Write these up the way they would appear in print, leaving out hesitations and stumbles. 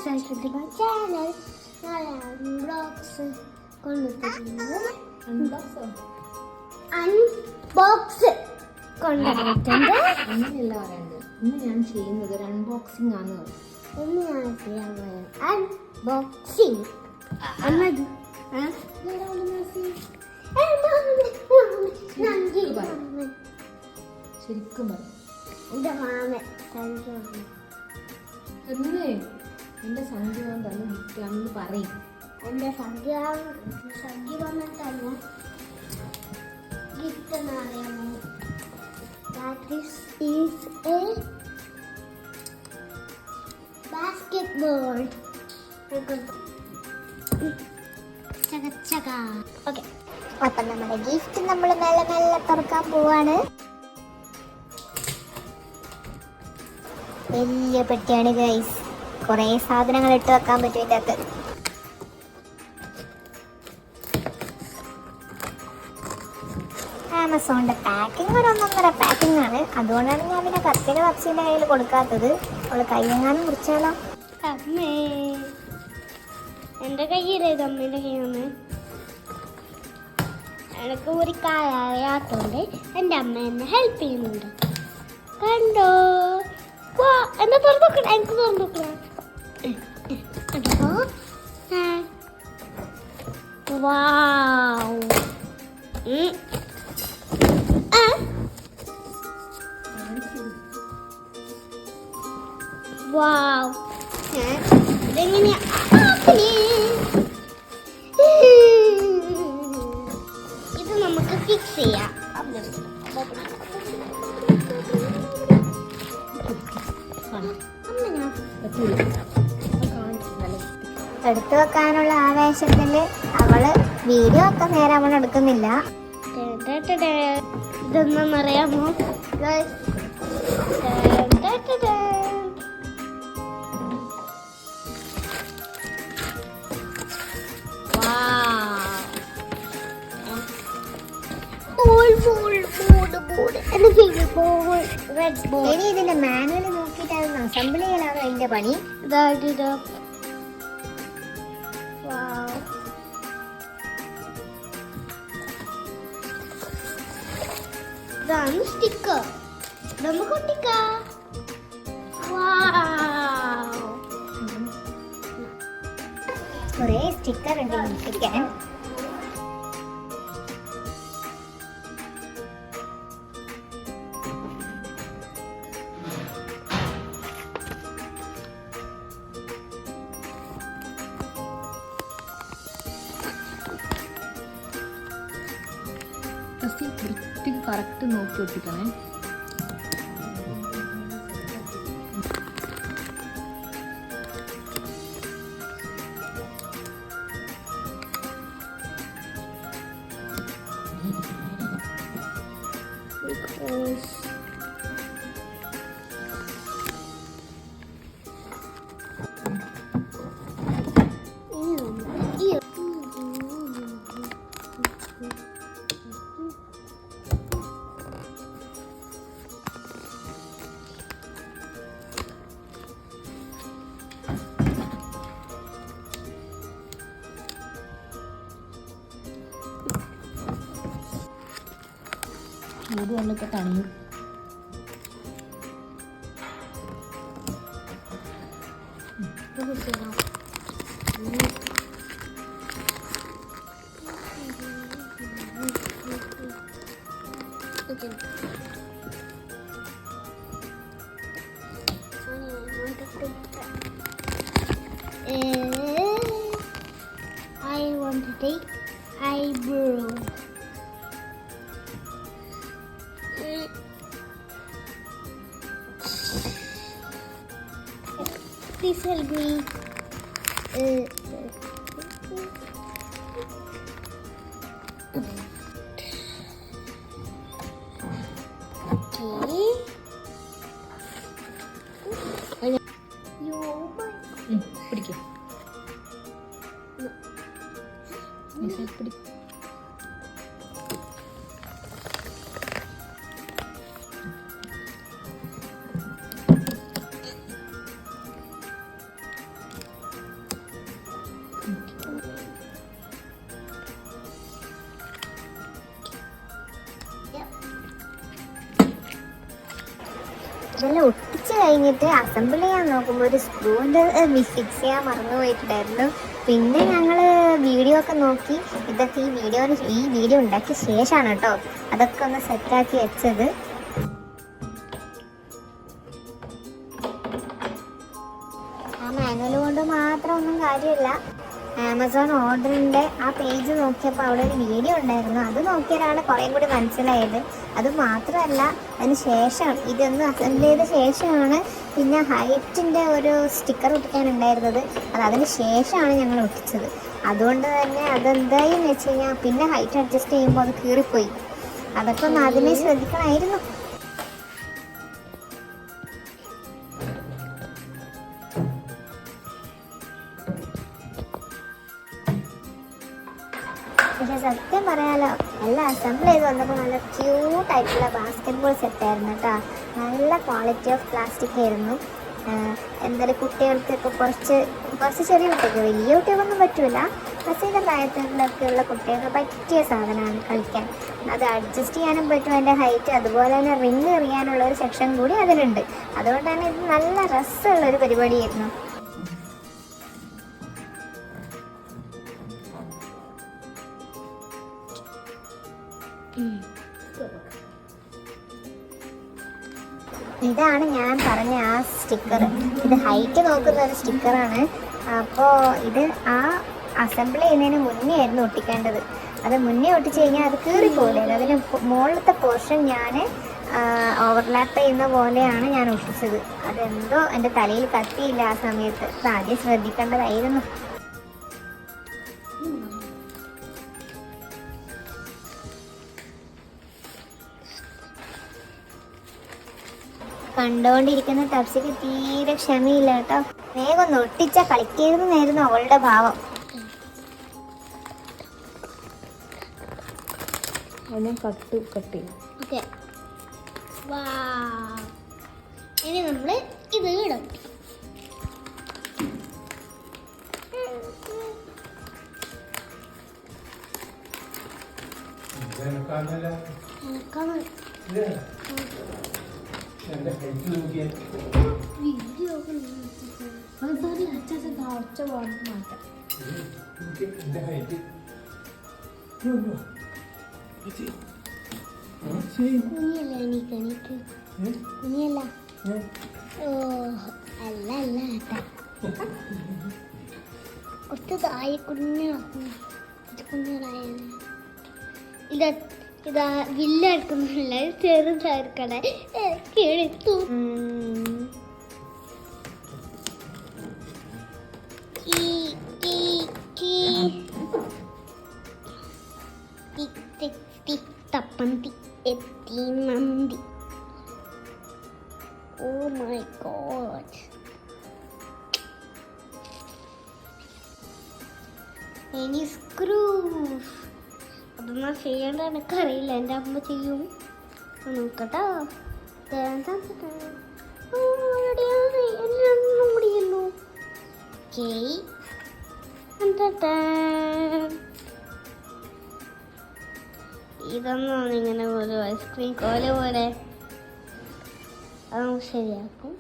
Subscribe to my channel. Unbox കൊണ്ടുവന്നിട്ടുണ്ട്. Unbox കൊണ്ടുവന്നിട്ടുണ്ട്. അങ്ങനെയല്ല പറയണ്ടത്. ഇന്ന് ഞാൻ ചെയ്യുന്നത് ഒരു അൺബോക്സിംഗ് ആണ്. ഇന്ന് ഞാൻ ചെയ്യാൻ പോകുന്നത് അൺബോക്സിംഗ്. ശരിക്കും എന്റെ മാമൻ എന്റെ സംഖ്യ തന്നെ ഗിഫ്റ്റാണെന്ന് പറയും. എന്റെ സംഖ്യ വന്നിട്ടല്ല ഗിഫ്റ്റ് എന്ന് അറിയാമോ? This is a basketball. Okay. അപ്പം നമ്മുടെ ഗിഫ്റ്റ് നമ്മൾ നല്ല തുറക്കാൻ പോവാണ്. വലിയ പെട്ടിയാണ് ഗൈസ്. കുറേ സാധനങ്ങൾ ഇട്ട് വെക്കാൻ പറ്റും ഇതിൻ്റെ അകത്ത്. ആമസോണിൻ്റെ പാക്കിംഗ് ഒരു 1.5 പാക്കിംഗ് ആണ്. അതുകൊണ്ടാണ് ഞാൻ പിന്നെ കത്തിയുടെ പപ്സിൻ്റെ കയ്യിൽ കൊടുക്കാത്തത്. അവള് കയ്യെങ്ങാനും മുറിച്ചാലോ? അമ്മേ, എൻ്റെ കയ്യിലേത് അമ്മേൻ്റെ കയ്യാണ്. എനിക്ക് ഒരു കായാത്തോണ്ട് എൻ്റെ അമ്മ എന്നെ ഹെൽപ്പ് ചെയ്യുന്നുണ്ട്. കണ്ടോ? എന്താ തുറന്നോക്കണം? എനിക്ക് തുറന്നോക്കണം. വാവ്, വാവ്, ഇതെങ്ങനെയാ? ഇത് നമുക്ക് ഫിക്സ് ചെയ്യാം. എടുത്തു വെക്കാനുള്ള ആവേശത്തിൽ അവള് വീഡിയോ ഒക്കെ നേരെ അവൾ എടുക്കുന്നില്ല. ഇതൊന്നും അറിയാമോ? ഇനി ഇതിന്റെ മാനുവൽ നോക്കിയിട്ടായിരുന്നു അസംബിൾ ചെയ്യലാണ് അതിന്റെ പണി. ഇതാണ് സ്റ്റിക്കർ. നമുക്ക് ഒട്ടിക്കാം. കുറേ സ്റ്റിക്കർ ഉണ്ട് ഒട്ടിക്കാൻ. കറക്റ്റ് നോക്കി ഒട്ടിക്കണേ. ചൂടുവെള്ളമൊക്കെ തണിയും. I want to take eyebrow. Please help me. പിടിക്കും. കഴിഞ്ഞിട്ട് അസംബിൾ ചെയ്യാൻ നോക്കുമ്പോൾ ഒരു സ്ക്രൂവിൻ്റെ ഫിക്സ് ചെയ്യാൻ മറന്നു പോയിട്ടുണ്ടായിരുന്നു. പിന്നെ ഞങ്ങൾ വീഡിയോ ഒക്കെ നോക്കി. ഇതൊക്കെ ഈ വീഡിയോ ഉണ്ടാക്കിയ ശേഷമാണ് കേട്ടോ അതൊക്കെ ഒന്ന് സെറ്റാക്കി വെച്ചത്. ആ മാനുവൽ കൊണ്ട് മാത്രം ഒന്നും കാര്യമില്ല. ആമസോൺ ഓർഡറിൻ്റെ ആ പേജ് നോക്കിയപ്പോൾ അവിടെ ഒരു വീഡിയോ ഉണ്ടായിരുന്നു. അത് നോക്കിയാലാണ് കുറേ കൂടി മനസ്സിലായത്. അത് മാത്രമല്ല, അതിന് ശേഷം ഇതൊന്ന് അസംബിൾ ചെയ്ത ശേഷമാണ് പിന്നെ ഹൈറ്റിൻ്റെ ഒരു സ്റ്റിക്കർ ഒട്ടിക്കാനുണ്ടായിരുന്നത്. അതിന് ശേഷമാണ് ഞങ്ങൾ ഒട്ടിച്ചത്. അതുകൊണ്ട് തന്നെ അതെന്തായെന്ന് വെച്ച് കഴിഞ്ഞാൽ പിന്നെ ഹൈറ്റ് അഡ്ജസ്റ്റ് ചെയ്യുമ്പോൾ അത് കീറിപ്പോയി. അതൊക്കെ ഒന്ന് ആദ്യമേ ശ്രദ്ധിക്കണമായിരുന്നു. പക്ഷെ സത്യം പറയാലോ, എല്ലാം അസംബിൾ ചെയ്ത് വന്നപ്പോൾ നല്ല ക്യൂട്ടായിട്ടുള്ള ബാസ്കറ്റ് ബോൾ സെറ്റായിരുന്നു കേട്ടോ. നല്ല ക്വാളിറ്റി ഓഫ് പ്ലാസ്റ്റിക് ആയിരുന്നു. എന്തായാലും കുട്ടികൾക്കൊക്കെ കുറച്ച് ചെറിയ കുട്ടികൾക്ക്, വലിയ കുട്ടികൾക്കൊന്നും പറ്റില്ല, ബസ്സിൻ്റെ പ്രായത്തിലൊക്കെ ഉള്ള കുട്ടികൾക്ക് പറ്റിയ സാധനമാണ് കളിക്കാൻ. അത് അഡ്ജസ്റ്റ് ചെയ്യാനും പറ്റും. അതിൻ്റെ ഹൈറ്റ്, അതുപോലെ തന്നെ റിങ് എറിയാനുള്ള ഒരു സെക്ഷൻ കൂടി അതിലുണ്ട്. അതുകൊണ്ട് തന്നെ ഇത് നല്ല രസമുള്ളൊരു പരിപാടിയായിരുന്നു. ഇതാണ് ഞാൻ പറഞ്ഞ ആ സ്റ്റിക്കർ. ഇത് ഹൈറ്റ് നോക്കുന്ന ഒരു സ്റ്റിക്കറാണ്. അപ്പോൾ ഇത് ആ അസംബിൾ ചെയ്യുന്നതിന് മുന്നേ ആയിരുന്നു ഒട്ടിക്കേണ്ടത്. അത് മുന്നേ ഒട്ടിച്ച് കഴിഞ്ഞാൽ അത് കീറിപ്പോകില്ല. അതിന് മുകളിലത്തെ പോർഷൻ ഞാൻ ഓവർലാപ്പ് ചെയ്യുന്ന പോലെയാണ് ഞാൻ ഒട്ടിച്ചത്. അതെന്തോ എൻ്റെ തലയിൽ കത്തിയില്ല ആ സമയത്ത്. അത് ആദ്യം ശ്രദ്ധിക്കേണ്ടതായിരുന്നു. കണ്ടുകൊണ്ടിരിക്കുന്ന തപ്സിക്ക് തീരെ ക്ഷമയില്ല കേട്ടോ. വേഗം ഒന്ന് ഒട്ടിച്ച കളിക്കരുതെന്നായിരുന്നു അവളുടെ ഭാവം. ഓക്കെ, ഇനി നമ്മൾ ഇത് ഇടും. കുഞ്ഞിയല്ല എനിക്ക് കുഞ്ഞിയല്ല. ഓ അല്ല അല്ല ഏട്ടാ, കുറച്ച് താഴെ കുഞ്ഞായ ഇതാ വില്ലെടുക്കുന്നില്ല, ചെറുതായിരിക്കണേ എടുത്തു. തപ്പന്തി എത്തി നന്ദി. Oh my God. ഇനി സ്ക്രൂ അതൊന്നും ചെയ്യേണ്ട എനിക്കറിയില്ല. എൻ്റെ അമ്മ ചെയ്യും. നോക്കട്ടോ. കൂടിയല്ലോ. ഇതൊന്നും ഇങ്ങനെ ഒരു ഐസ്ക്രീം കോല പോലെ അത് ശരിയാക്കും.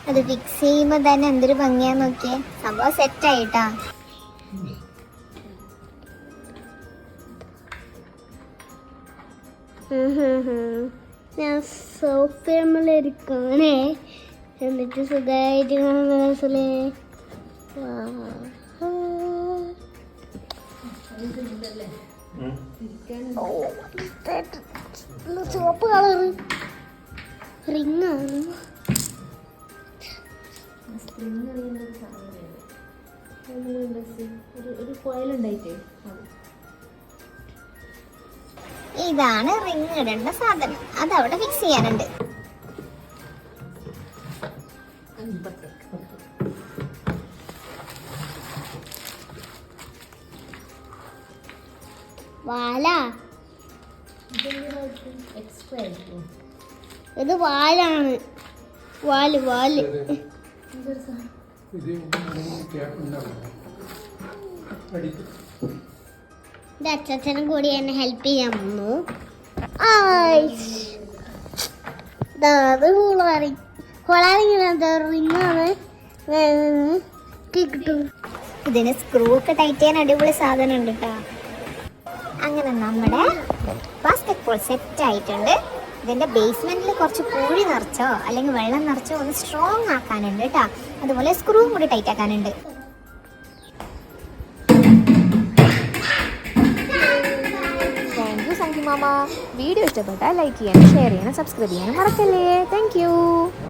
അത് ഫിക്സ് ചെയ്യുമ്പോ തന്നെ എന്തൊരു ഭംഗിയാന്ന് നോക്കിയേ. സംഭവം സെറ്റായിട്ടാ. ഞാൻ സോഫിയമ്മലിരിക്കണേ, എന്നിട്ട് സുഖമായിട്ട് മനസ്സിലേ. ചുവപ്പ് കളറ് റിങ്ങാണ്. ഇതാണ് റിങ് ഇടേണ്ട സാധനം. അതവിടെ ഫിക്സ് ചെയ്യാനുണ്ട്. വാല ഇത് വാലാണ്. വാല് ഇത് അച്ഛനും കൂടി എന്നെ ഹെൽപ്പ് ചെയ്യാൻ വന്നു. അത് റിങ്ങാണ് കിട്ടും. ഇതിന് സ്ക്രൂ ഒക്കെ ടൈറ്റ് ചെയ്യാൻ അടിപൊളി സാധനം ഉണ്ട് കേട്ടോ. അങ്ങനെ നമ്മുടെ ബാസ്കറ്റ് ബോൾ സെറ്റ് ആയിട്ടുണ്ട്. ഇതിന്റെ ബേസ്മെന്റിൽ കുറച്ച് പൂഴി നിറച്ചോ അല്ലെങ്കിൽ വെള്ളം നിറച്ചോ ഒന്ന് സ്ട്രോങ് ആക്കാനുണ്ട് കേട്ടോ. അതുപോലെ സ്ക്രൂ കൂടി ടൈറ്റ് ആക്കാനുണ്ട്. താങ്ക് യു സംഗി മാമ. വീഡിയോ ഇഷ്ടപ്പെട്ടാൽ ലൈക്ക് ചെയ്യാനും ഷെയർ ചെയ്യാനും സബ്സ്ക്രൈബ് ചെയ്യാനും മറക്കല്ലേ. Thank U.